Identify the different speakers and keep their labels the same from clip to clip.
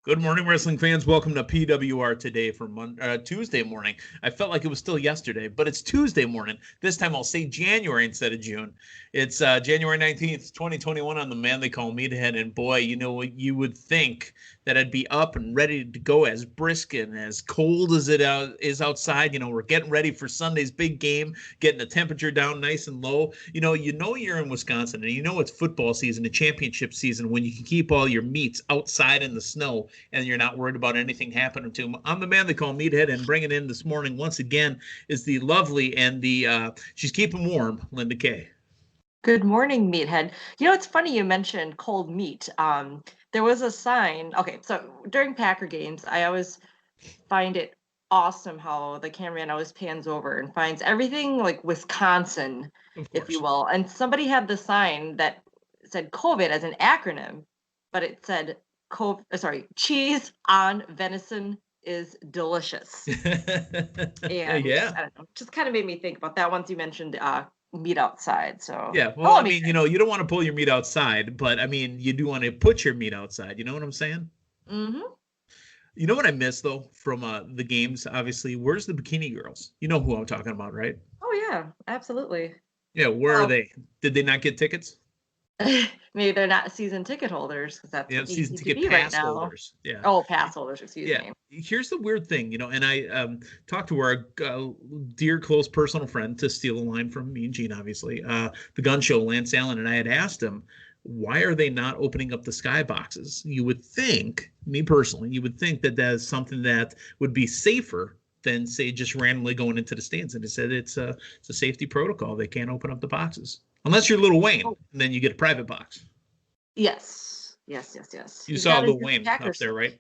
Speaker 1: Good morning, wrestling fans. Welcome to PWR today for Tuesday morning. I felt like it was still yesterday, but it's Tuesday morning. This time I'll say January instead of June. It's January 19th, 2021 on the man they call Meathead. And boy, you know what? You would think that I'd be up and ready to go, as brisk and as cold as it is outside. You know, we're getting ready for Sunday's big game, getting the temperature down nice and low. You know you're in Wisconsin, and you know it's football season, the championship season, when you can keep all your meats outside in the snow and you're not worried about anything happening to them. I'm the man they call Meathead, and bringing in this morning once again is the lovely and she's keeping warm, Linda Kay.
Speaker 2: Good morning, Meathead. You know, it's funny you mentioned cold meat. There was a sign. Okay, so during Packer games, I always find it awesome how the cameraman always pans over and finds everything like Wisconsin, if you will. And somebody had the sign that said COVID as an acronym, but it said cheese on venison is delicious. And
Speaker 1: yeah,
Speaker 2: I don't know, just kind of made me think about that once you mentioned meat outside. So
Speaker 1: yeah, well, I mean, you know, you don't want to pull your meat outside, but I mean, you do want to put your meat outside. You know what I'm saying?
Speaker 2: Mm-hmm.
Speaker 1: You know what I miss though from the games? Obviously, where's the bikini girls? You know who I'm talking about, right?
Speaker 2: Oh yeah, absolutely.
Speaker 1: Yeah, where are they? Did they not get tickets?
Speaker 2: Maybe they're not season ticket holders, because that's what
Speaker 1: season
Speaker 2: you
Speaker 1: ticket
Speaker 2: be
Speaker 1: pass
Speaker 2: right now.
Speaker 1: holders. Yeah.
Speaker 2: Oh, pass holders, excuse me.
Speaker 1: Here's the weird thing, you know, and I talked to our dear, close personal friend, to steal a line from me and Gene, obviously, the gun show, Lance Allen, and I had asked him, why are they not opening up the skyboxes? You would think, me personally, you would think that that's something that would be safer than, say, just randomly going into the stands. And he said it's a safety protocol. They can't open up the boxes. Unless you're Lil Wayne, and then you get a private box.
Speaker 2: Yes.
Speaker 1: You saw Lil Wayne up there, right?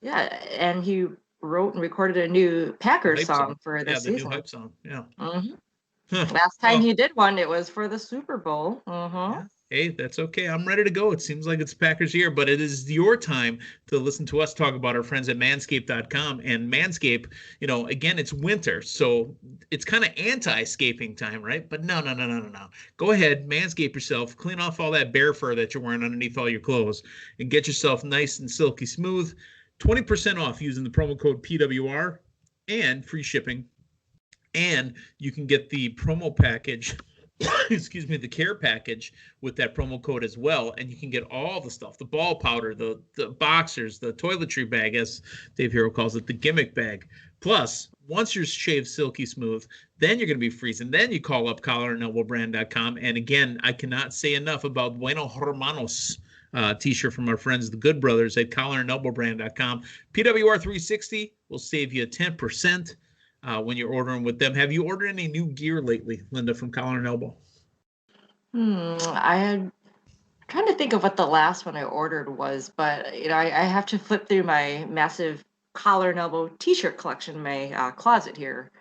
Speaker 2: Yeah, and he wrote and recorded a new Packers song for this season.
Speaker 1: Yeah, the new hype song, yeah.
Speaker 2: Mm-hmm. Last time he did one, it was for the Super Bowl.
Speaker 1: Yeah. Hey, that's okay. I'm ready to go. It seems like it's Packers year, but it is your time to listen to us talk about our friends at manscaped.com. And Manscaped, you know, again, it's winter, so it's kind of anti-scaping time, right? But no. Go ahead, manscape yourself, clean off all that bear fur that you're wearing underneath all your clothes, and get yourself nice and silky smooth. 20% off using the promo code PWR and free shipping. And you can get the promo package, excuse me, the care package with that promo code as well. And you can get all the stuff, the ball powder, the boxers, the toiletry bag, as Dave Hero calls it, the gimmick bag. Plus, once you're shaved silky smooth, then you're going to be freezing. Then you call up collarandelbowbrand.com. And again, I cannot say enough about Bueno Hermanos t-shirt from our friends, the Good Brothers at collarandelbowbrand.com. PWR 360 will save you 10%. When you're ordering with them. Have you ordered any new gear lately, Linda, from Collar and Elbow?
Speaker 2: I'm trying to think of what the last one I ordered was, but you know, I have to flip through my massive Collar and Elbow t-shirt collection in my closet here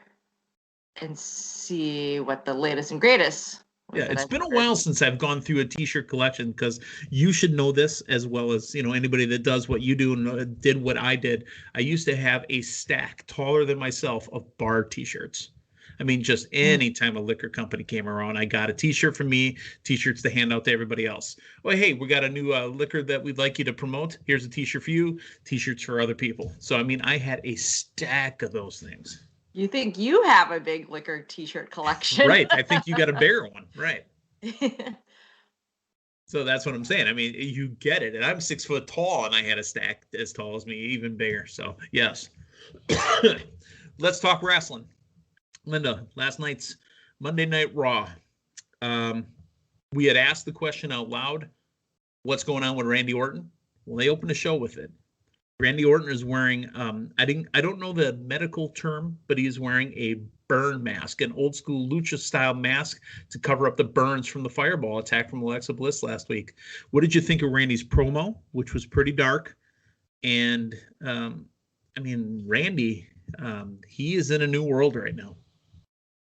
Speaker 2: and see what the latest and greatest.
Speaker 1: Yeah, it's been a while since I've gone through a t-shirt collection, because you should know this as well as, you know, anybody that does what you do and did what I did. I used to have a stack taller than myself of bar t-shirts. I mean, just any time a liquor company came around, I got a t-shirt for me, t-shirts to hand out to everybody else. Well, hey, we got a new liquor that we'd like you to promote. Here's a t-shirt for you, t-shirts for other people. So, I mean, I had a stack of those things.
Speaker 2: You think you have a big liquor t-shirt collection.
Speaker 1: Right. I think you got a bigger one. Right. So that's what I'm saying. I mean, you get it. And I'm 6 foot tall, and I had a stack as tall as me, even bigger. So, yes. Let's talk wrestling. Linda, last night's Monday Night Raw. We had asked the question out loud, what's going on with Randy Orton? Well, they opened the show with it. Randy Orton is wearing, I don't know the medical term, but he is wearing a burn mask, an old school lucha style mask to cover up the burns from the fireball attack from Alexia Bliss last week. What did you think of Randy's promo, which was pretty dark? And I mean, Randy, he is in a new world right now.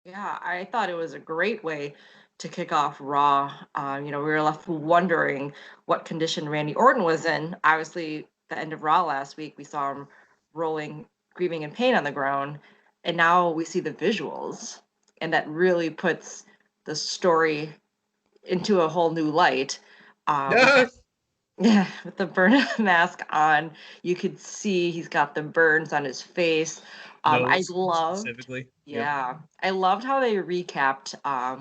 Speaker 2: Yeah, I thought it was a great way to kick off Raw. You know, we were left wondering what condition Randy Orton was in. Obviously, the end of Raw last week, we saw him rolling, screaming in pain on the ground, and now we see the visuals, and that really puts the story into a whole new light. Yeah, with the burn mask on, you could see he's got the burns on his face. I
Speaker 1: Nose
Speaker 2: loved,
Speaker 1: specifically. Yep.
Speaker 2: yeah, I loved how they recapped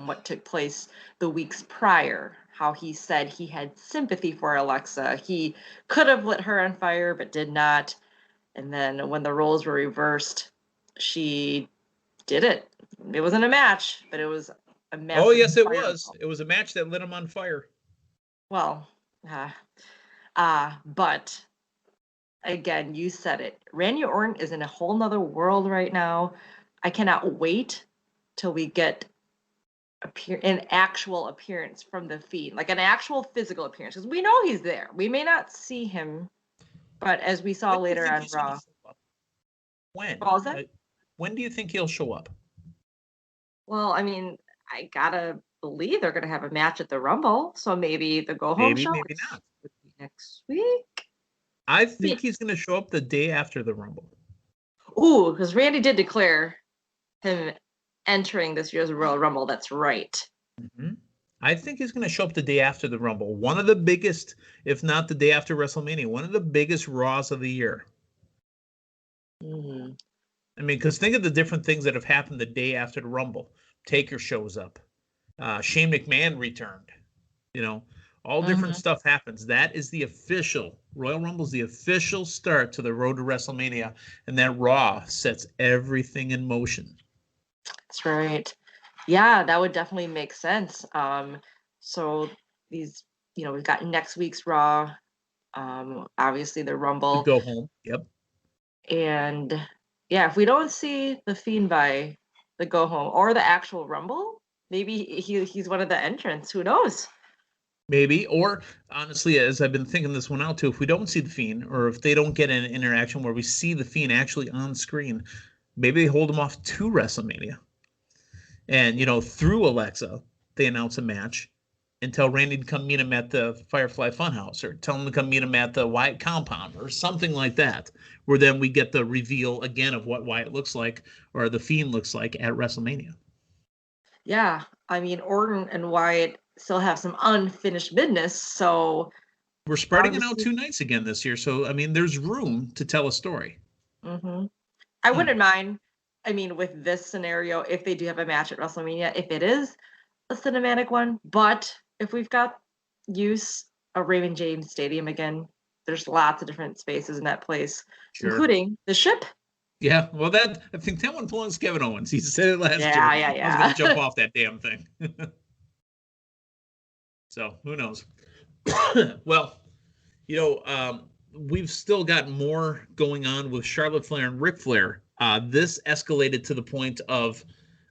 Speaker 2: what took place the weeks prior. How he said he had sympathy for Alexa. He could have lit her on fire, but did not. And then when the roles were reversed, she did it. It wasn't a match, but it was a
Speaker 1: Oh,
Speaker 2: massive
Speaker 1: yes, it was.
Speaker 2: fireball.
Speaker 1: It was a match that lit him on fire.
Speaker 2: Well, uh, but again, you said it. Randy Orton is in a whole nother world right now. I cannot wait till we get an actual appearance from the Fiend, like an actual physical appearance, because we know he's there. We may not see him, but as we saw
Speaker 1: When do you
Speaker 2: later
Speaker 1: think
Speaker 2: on
Speaker 1: he's going to
Speaker 2: Raw,
Speaker 1: show up? When?
Speaker 2: what was that?
Speaker 1: When do you think he'll show up?
Speaker 2: Well, I mean, I gotta believe they're gonna have a match at the Rumble, so maybe the go home
Speaker 1: Maybe,
Speaker 2: show
Speaker 1: maybe not.
Speaker 2: would be next week.
Speaker 1: I
Speaker 2: I mean,
Speaker 1: think he's going to show up the day after the Rumble.
Speaker 2: ooh, because Randy did declare him entering this year's Royal Rumble. That's right.
Speaker 1: Mm-hmm. I think he's going to show up the day after the Rumble. One of the biggest, if not the day after WrestleMania, one of the biggest Raws of the year.
Speaker 2: Mm.
Speaker 1: I mean, because think of the different things that have happened the day after the Rumble. Taker shows up. Shane McMahon returned. All different
Speaker 2: Mm-hmm.
Speaker 1: stuff happens. That is the official Royal Rumble is the official start to the road to WrestleMania, and that Raw sets everything in motion.
Speaker 2: That's right. Yeah, that would definitely make sense. So these, we've got next week's Raw, obviously the
Speaker 1: To
Speaker 2: Rumble,
Speaker 1: go home. Yep.
Speaker 2: and yeah, if we don't see the Fiend by the go home or the actual Rumble, maybe he's one of the entrants. Who knows?
Speaker 1: Maybe. Or honestly, as I've been thinking this one out too, if we don't see the Fiend, or if they don't get an interaction where we see the Fiend actually on screen, maybe they hold him off to WrestleMania. And, through Alexa, they announce a match and tell Randy to come meet him at the Firefly Funhouse, or tell him to come meet him at the Wyatt compound, or something like that, where then we get the reveal again of what Wyatt looks like, or the Fiend looks like at WrestleMania.
Speaker 2: Yeah, I mean Orton and Wyatt still have some unfinished business, so
Speaker 1: We're spreading it out
Speaker 2: obviously,
Speaker 1: 2 nights again this year, so I mean, there's room to tell a story.
Speaker 2: hmm I
Speaker 1: Hmm.
Speaker 2: wouldn't mind. I mean, with this scenario, if they do have a match at WrestleMania, if it is a cinematic one, but if we've got use of Raymond James Stadium again, there's lots of different spaces in that place,
Speaker 1: Sure.
Speaker 2: including the ship.
Speaker 1: Yeah, well, I think that one belongs to Kevin Owens. He said it last year.
Speaker 2: Yeah, yeah,
Speaker 1: I was going to jump
Speaker 2: yeah.
Speaker 1: off that damn thing. So who knows? Well, we've still got more going on with Charlotte Flair and Ric Flair. This escalated to the point of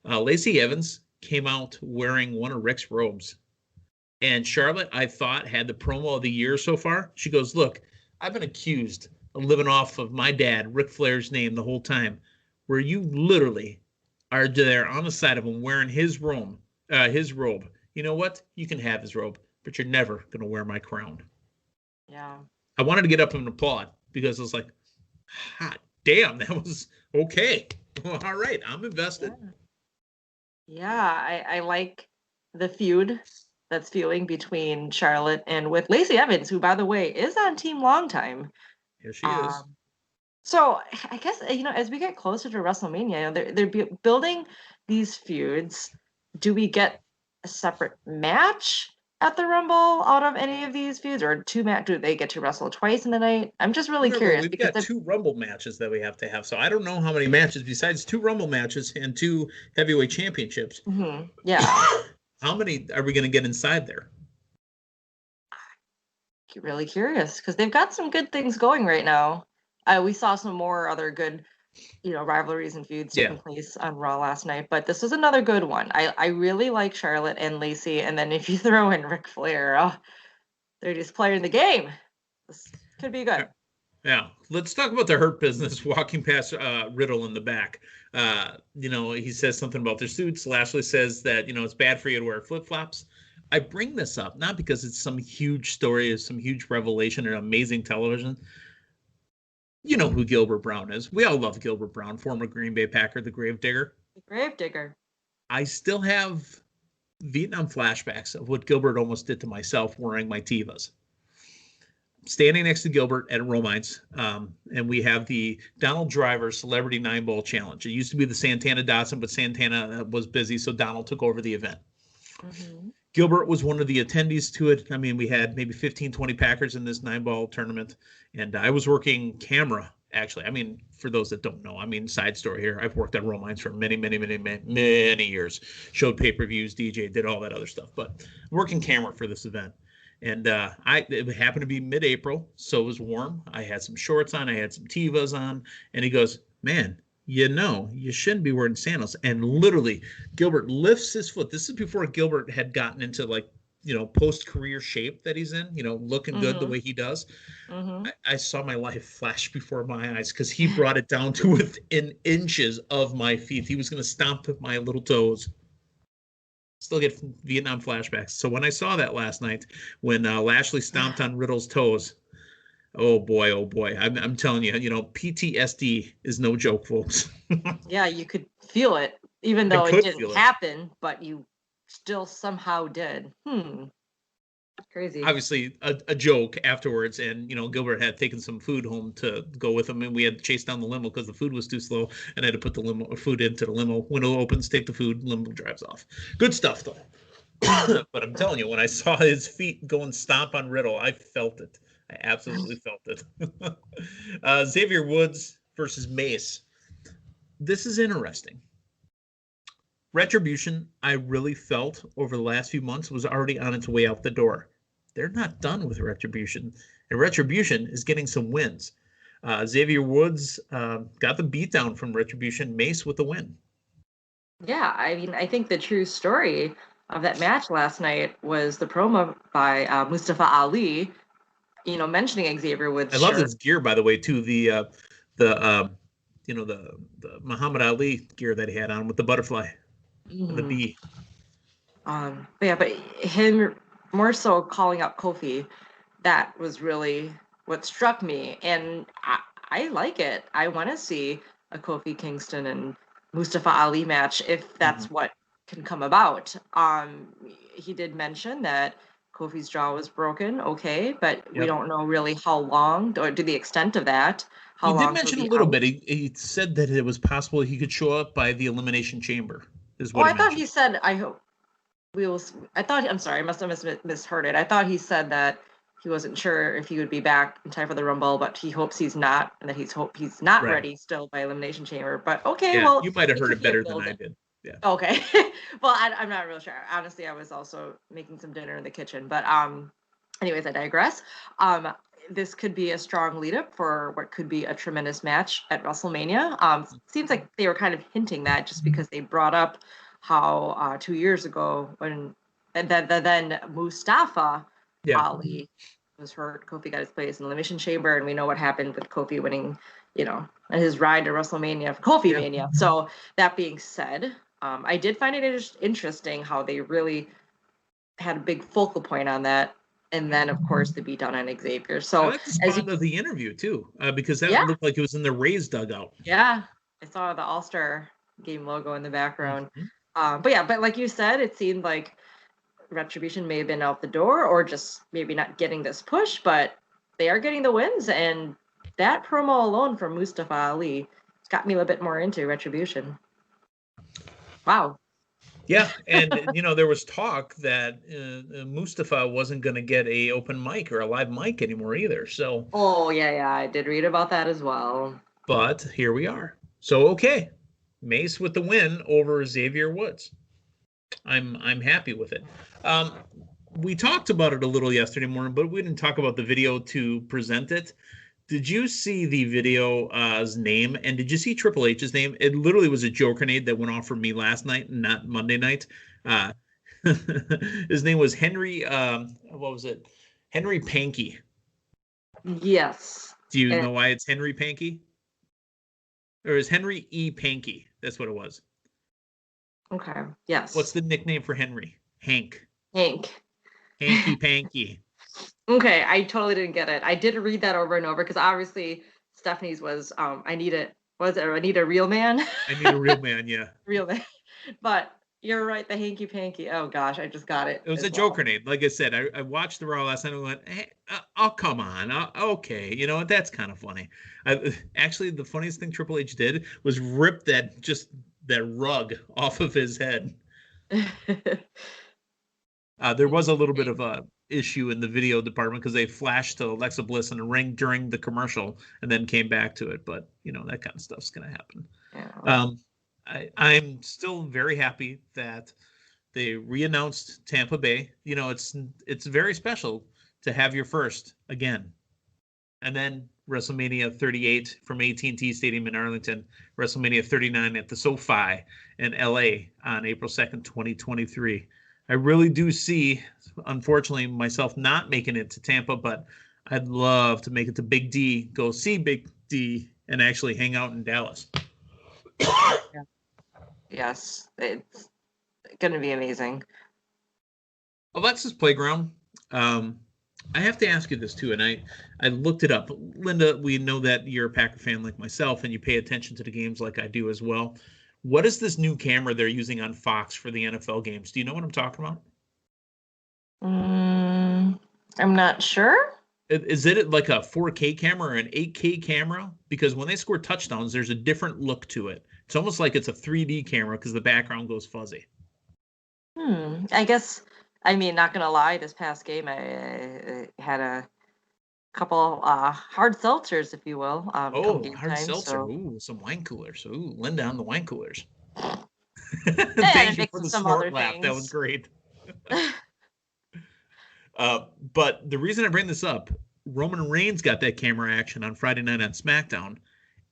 Speaker 1: Lacey Evans came out wearing one of Ric's robes. And Charlotte, I thought, had the promo of the year so far. She goes, look, I've been accused of living off of my dad, Ric Flair's name the whole time, where you literally are there on the side of him wearing his robe. You know what? You can have his robe, but you're never going to wear my crown.
Speaker 2: Yeah.
Speaker 1: I wanted to get up and applaud because I was like, hot damn, that was okay. All right, I'm invested.
Speaker 2: Yeah, I like the feud that's fueling between Charlotte and with Lacey Evans, who, by the way, is on Team Long Time.
Speaker 1: Here she is.
Speaker 2: So I guess as we get closer to WrestleMania, they're building these feuds. Do we get a separate match at the Rumble out of any of these feuds, or two match? Do they get to wrestle twice in the night? I'm just really
Speaker 1: Remember,
Speaker 2: curious
Speaker 1: we've
Speaker 2: because
Speaker 1: got 2 Rumble matches that we have to have. So I don't know how many matches besides 2 Rumble matches and 2 heavyweight championships.
Speaker 2: Yeah,
Speaker 1: How many are we going to get inside there?
Speaker 2: really curious because they've got some good things going right now. We saw some more other good, rivalries and feuds taking place on Raw last night, but this is another good one. I really like Charlotte and Lacey, and then if you throw in Ric Flair, oh, they're just playing the game. This could be good.
Speaker 1: Yeah, let's talk about the Hurt Business walking past Riddle in the back. He says something about their suits. Lashley says that, it's bad for you to wear flip-flops. I bring this up not because it's some huge story or some huge revelation or amazing television. You know who Gilbert Brown is. We all love Gilbert Brown, former Green Bay Packer, the Gravedigger.
Speaker 2: The Gravedigger.
Speaker 1: I still have Vietnam flashbacks of what Gilbert almost did to myself wearing my Tevas. standing next to Gilbert at Romines, and we have the Donald Driver Celebrity 9-Ball Challenge. It used to be the Santana Dotson, but Santana was busy, so Donald took over the event. Mm-hmm. Gilbert was one of the attendees to it. I mean, we had maybe 15, 20 Packers in this 9-ball tournament, and I was working camera, actually. I mean, for those that don't know, I mean, side story here, I've worked at Romines for many, many, many, many years. Showed pay-per-views, DJ, did all that other stuff, but working camera for this event. And it happened to be mid-April, so it was warm. I had some shorts on, I had some Tevas on, and he goes, man, you shouldn't be wearing sandals. And literally, Gilbert lifts his foot. This is before Gilbert had gotten into post-career shape that he's in, looking good the way he does. Mm-hmm. I saw my life flash before my eyes because he brought it down to within inches of my feet. He was going to stomp my little toes. Still get Vietnam flashbacks. So when I saw that last night, when Lashley stomped on Riddle's toes, oh boy, I'm telling you, PTSD is no joke, folks.
Speaker 2: Yeah, you could feel it, even though it didn't happen, but you still somehow did. Crazy.
Speaker 1: Obviously, a joke afterwards, and Gilbert had taken some food home to go with him, and we had to chase down the limo because the food was too slow, and I had to put the food into the limo. Window opens, take the food, limo drives off. Good stuff, though. But I'm telling you, when I saw his feet go and stomp on Riddle, I felt it. I absolutely felt it. Xavier Woods versus Mace. This is interesting. Retribution, I really felt over the last few months, was already on its way out the door. They're not done with Retribution, and Retribution is getting some wins. Xavier Woods got the beatdown from Retribution. Mace with the win.
Speaker 2: Yeah, I mean, I think the true story of that match last night was the promo by Mustafa Ali, mentioning Xavier Woods.
Speaker 1: I love his gear, by the way, too. The Muhammad Ali gear that he had on with the butterfly. Mm-hmm. The bee.
Speaker 2: But him more so calling out Kofi, that was really what struck me, and I like it. I want to see a Kofi Kingston and Mustafa Ali match if that's what can come about. He did mention that Kofi's jaw was broken, okay, but we don't know really how long or to the extent of that.
Speaker 1: He did mention a little bit. He said that it was possible he could show up by the Elimination Chamber.
Speaker 2: I thought he said, I hope we will. I'm sorry, I must have misheard it. I thought he said that he wasn't sure if he would be back in time for the Rumble, but he hopes he's not, and that he's not ready still by Elimination Chamber. But okay, well,
Speaker 1: you might have heard it better than I did. Yeah.
Speaker 2: Okay. Well, I'm not real sure. Honestly, I was also making some dinner in the kitchen, but anyways, I digress. This could be a strong lead up for what could be a tremendous match at WrestleMania. Seems like they were kind of hinting that just because they brought up how 2 years ago when then Mustafa Ali was hurt, Kofi got his place in the Elimination Chamber, and we know what happened with Kofi winning, his ride to WrestleMania for Kofi Mania. So that being said, I did find it interesting how they really had a big focal point on that. And then, of course, the beatdown on Xavier. So,
Speaker 1: I like the spot of the interview too, because that looked like it was in the Rays dugout.
Speaker 2: Yeah, I saw the All-Star Game logo in the background. Mm-hmm. But like you said, it seemed like Retribution may have been out the door, or just maybe not getting this push. But they are getting the wins, and that promo alone from Mustafa Ali got me a little bit more into Retribution. Wow.
Speaker 1: Yeah, and there was talk that Mustafa wasn't going to get a open mic or a live mic anymore either. So.
Speaker 2: Oh yeah, I did read about that as well.
Speaker 1: But here we are. So okay, Mace with the win over Xavier Woods. I'm happy with it. We talked about it a little yesterday morning, but we didn't talk about the video to present it. Did you see the video's name, and did you see Triple H's name? It literally was a joke grenade that went off for me last night, not Monday night. His name was Henry. What was it? Henry Pankey.
Speaker 2: Yes.
Speaker 1: Do you know why it's Henry Pankey? Or is Henry E. Pankey? That's what it was.
Speaker 2: Okay. Yes.
Speaker 1: What's the nickname for Henry? Hank.
Speaker 2: Hanky
Speaker 1: Panky.
Speaker 2: Okay, I totally didn't get it. I did read that over and over because obviously Stephanie's was I need a real man.
Speaker 1: I need a real man, yeah.
Speaker 2: Real man. But You're right. The hanky panky. Oh gosh, I just got it.
Speaker 1: It was a Joker name. Like I said, I watched the Raw last night and went, hey, oh, come on. Okay. You know what? That's kind of funny. Actually, the funniest thing Triple H did was rip that rug off of his head. There was a little bit of a issue in the video department because they flashed to Alexa Bliss in the ring during the commercial and then came back to it. But, that kind of stuff's going to happen.
Speaker 2: Yeah.
Speaker 1: I'm still very happy that they re-announced Tampa Bay. It's very special to have your first again. And then WrestleMania 38 from AT&T Stadium in Arlington, WrestleMania 39 at the SoFi in LA on April 2nd, 2023. I really do see, unfortunately, myself not making it to Tampa, but I'd love to make it to Big D, go see Big D, and actually hang out in Dallas.
Speaker 2: Yeah. Yes, it's going to be amazing.
Speaker 1: Alexa's Playground. I have to ask you this too, and I looked it up. Linda, we know that you're a Packer fan like myself, and you pay attention to the games like I do as well. What is this new camera they're using on Fox for the NFL games? Do you know what I'm talking about?
Speaker 2: I'm not sure.
Speaker 1: Is it like a 4K camera or an 8K camera? Because when they score touchdowns, there's a different look to it. It's almost like it's a 3D camera because the background goes fuzzy.
Speaker 2: I guess, not going to lie, this past game, I had a couple hard seltzers, if you will.
Speaker 1: Hard seltzer. So. Ooh, some wine coolers. Ooh, Linda on the wine coolers.
Speaker 2: Thank you for the snort laugh.
Speaker 1: That was great. But the reason I bring this up, Roman Reigns got that camera action on Friday night on SmackDown,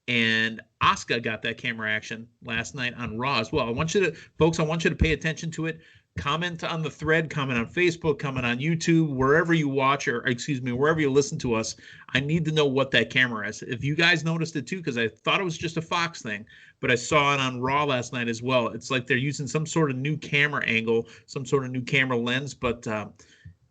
Speaker 1: and Asuka got that camera action last night on Raw as well. I want you to pay attention to it. Comment on the thread, comment on Facebook, comment on YouTube, wherever you watch wherever you listen to us. I need to know what that camera is. If you guys noticed it too, because I thought it was just a Fox thing, but I saw it on Raw last night as well. It's like they're using some sort of new camera angle, some sort of new camera lens, but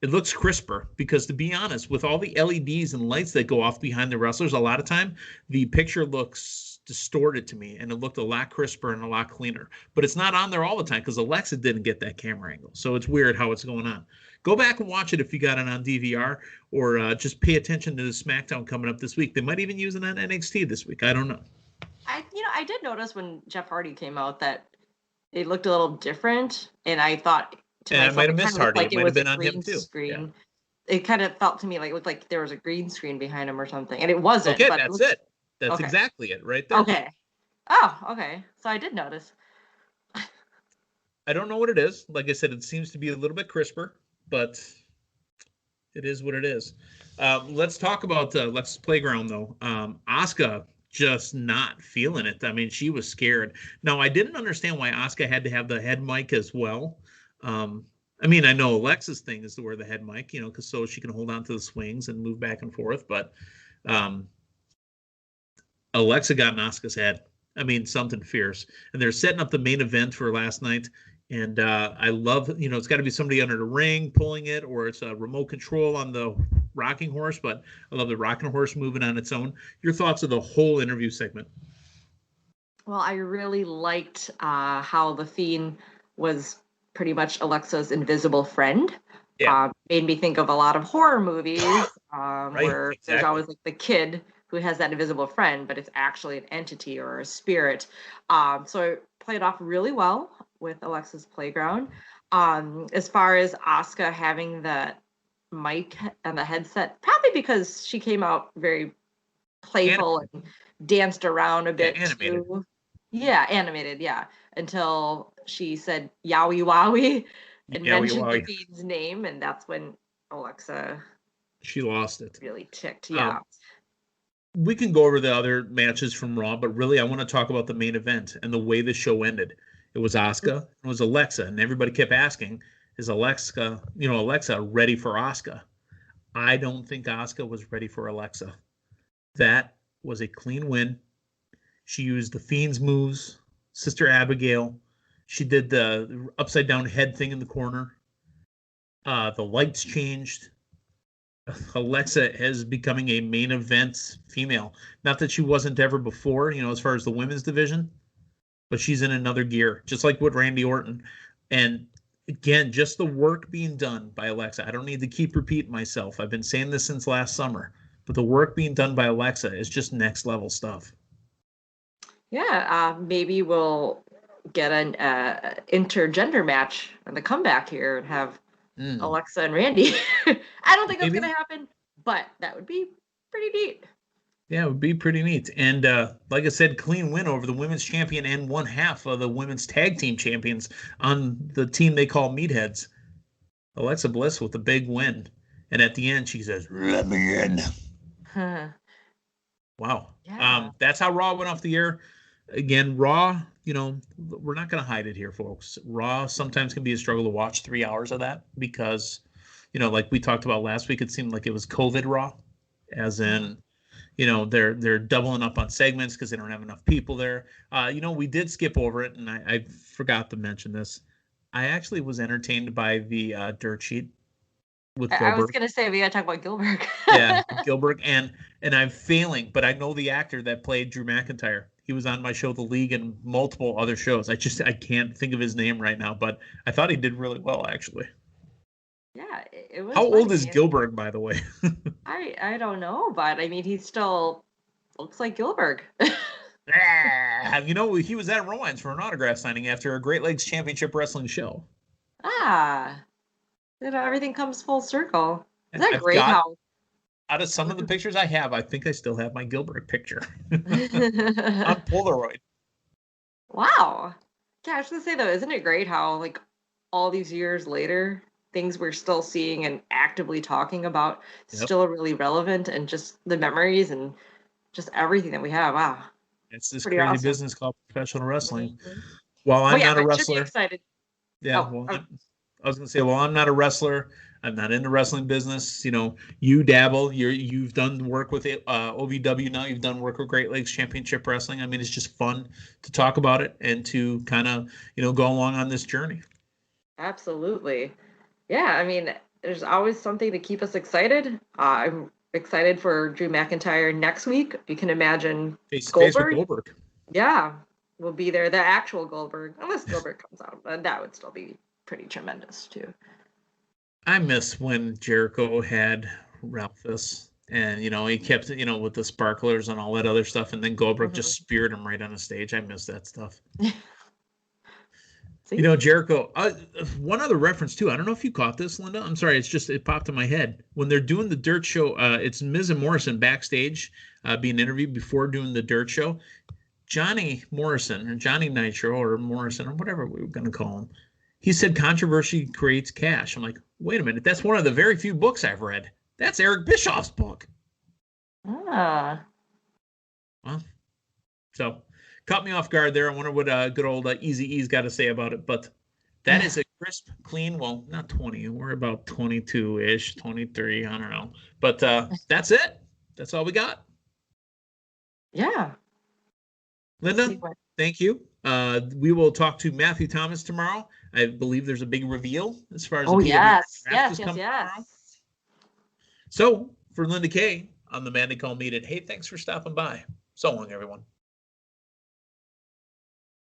Speaker 1: it looks crisper because, to be honest, with all the LEDs and lights that go off behind the wrestlers, a lot of time the picture looks distorted to me, and it looked a lot crisper and a lot cleaner. But it's not on there all the time because Alexa didn't get that camera angle. So it's weird how it's going on. Go back and watch it if you got it on DVR, or just pay attention to the SmackDown coming up this week. They might even use it on NXT this week. I don't know.
Speaker 2: I did notice when Jeff Hardy came out that it looked a little different, and I thought to myself,
Speaker 1: I might have missed Hardy. It might have been on him too.
Speaker 2: Screen. Yeah. It kind of felt to me like it looked like there was a green screen behind him or something, and it wasn't.
Speaker 1: Okay, but that's it. That's exactly it right there.
Speaker 2: Okay. Oh, okay. So I did notice.
Speaker 1: I don't know what it is. Like I said, it seems to be a little bit crisper, but it is what it is. Let's talk about Alexa's Playground, though. Asuka just not feeling it. She was scared. Now, I didn't understand why Asuka had to have the head mic as well. I know Alexa's thing is to wear the head mic, because so she can hold on to the swings and move back and forth, but Alexa got in Asuka's head. Something fierce. And they're setting up the main event for last night. And I love, it's got to be somebody under the ring pulling it, or it's a remote control on the rocking horse. But I love the rocking horse moving on its own. Your thoughts of the whole interview segment?
Speaker 2: Well, I really liked how the Fiend was pretty much Alexa's invisible friend.
Speaker 1: Yeah.
Speaker 2: Made me think of a lot of horror movies
Speaker 1: right,
Speaker 2: where
Speaker 1: exactly.
Speaker 2: There's always like the kid who has that invisible friend, but it's actually an entity or a spirit. So it played off really well with Alexa's Playground. As far as Asuka having the mic and the headset, probably because she came out very playful and danced around a bit.
Speaker 1: Animated.
Speaker 2: Too. Yeah, animated, yeah. Until she said Yowie Wowie and mentioned the Fiend's name, and that's when Alexa...
Speaker 1: She lost it.
Speaker 2: Really ticked, yeah.
Speaker 1: We can go over the other matches from Raw, but really I want to talk about the main event and the way the show ended. It was Asuka, it was Alexa, and everybody kept asking, is Alexa ready for Asuka? I don't think Asuka was ready for Alexa. That was a clean win. She used the Fiend's moves, Sister Abigail. She did the upside down head thing in the corner. The lights changed. Alexa is becoming a main event female. Not that she wasn't ever before, as far as the women's division, but she's in another gear, just like with Randy Orton. And again, just the work being done by Alexa. I don't need to keep repeating myself. I've been saying this since last summer, but the work being done by Alexa is just next level stuff.
Speaker 2: Yeah, maybe we'll get an intergender match in the comeback here and have Alexa and Randy. I don't think that's going to happen, but that would be pretty neat.
Speaker 1: Yeah, it would be pretty neat. And like I said, clean win over the women's champion and one half of the women's tag team champions on the team they call Meatheads. Alexia Bliss with a big win. And at the end, she says, "Let me in." Wow. Yeah. That's how Raw went off the air. Again, Raw, we're not going to hide it here, folks. Raw sometimes can be a struggle to watch 3 hours of that because, like we talked about last week, it seemed like it was COVID Raw, as in, they're doubling up on segments because they don't have enough people there. We did skip over it, and I forgot to mention this. I actually was entertained by the dirt sheet with Goldberg.
Speaker 2: I was going to say, we got to talk about Gillberg.
Speaker 1: Yeah, Gillberg. And I'm failing, but I know the actor that played Drew McIntyre. He was on my show, The League, and multiple other shows. I can't think of his name right now, but I thought he did really well, actually.
Speaker 2: Yeah, it was.
Speaker 1: How old is Gillberg, by the way?
Speaker 2: I don't know, but I mean, he still looks like Gillberg.
Speaker 1: He was at Rowan's for an autograph signing after a Great Lakes Championship Wrestling show.
Speaker 2: Everything comes full circle. Isn't that great how...
Speaker 1: Out of some of the pictures I have, I think I still have my Gillberg picture on Polaroid.
Speaker 2: Wow. Yeah, I was going to say, though, isn't it great how, all these years later, things we're still seeing and actively talking about still really relevant, and just the memories and just everything that we have. Wow.
Speaker 1: It's this crazy awesome business called professional wrestling. While I'm not a wrestler.
Speaker 2: Excited.
Speaker 1: Yeah. I was going to say, well, I'm not a wrestler. I'm not in the wrestling business. You dabble. You've done work with OVW now. You've done work with Great Lakes Championship Wrestling. I mean, it's just fun to talk about it and to kind of, go along on this journey.
Speaker 2: Absolutely. Yeah, I mean, there's always something to keep us excited. I'm excited for Drew McIntyre next week. You can imagine
Speaker 1: Goldberg.
Speaker 2: Yeah, we'll be there. The actual Goldberg, unless Goldberg comes out, but that would still be pretty tremendous too.
Speaker 1: I miss when Jericho had Ralphus, and he kept with the sparklers and all that other stuff, and then Goldberg just speared him right on the stage. I miss that stuff. Jericho. One other reference too. I don't know if you caught this, Linda. I'm sorry. It popped in my head when they're doing the Dirt Show. It's Miz and Morrison backstage being interviewed before doing the Dirt Show. Johnny Morrison or Johnny Nitro or Morrison or whatever we were going to call him. He said controversy creates cash. I'm like, wait a minute. That's one of the very few books I've read. That's Eric Bischoff's book. Well, so caught me off guard there. I wonder what good old Eazy-E's got to say about it. But that is a crisp, clean, well, not 20. We're about 22-ish, 23. I don't know. But that's it. That's all we got.
Speaker 2: Yeah.
Speaker 1: Linda, thank you. We will talk to Matthew Thomas tomorrow. I believe there's a big reveal as far as the
Speaker 2: yes.
Speaker 1: So for Linda Kay on the Man They Call Meathead, hey, thanks for stopping by. So long, everyone.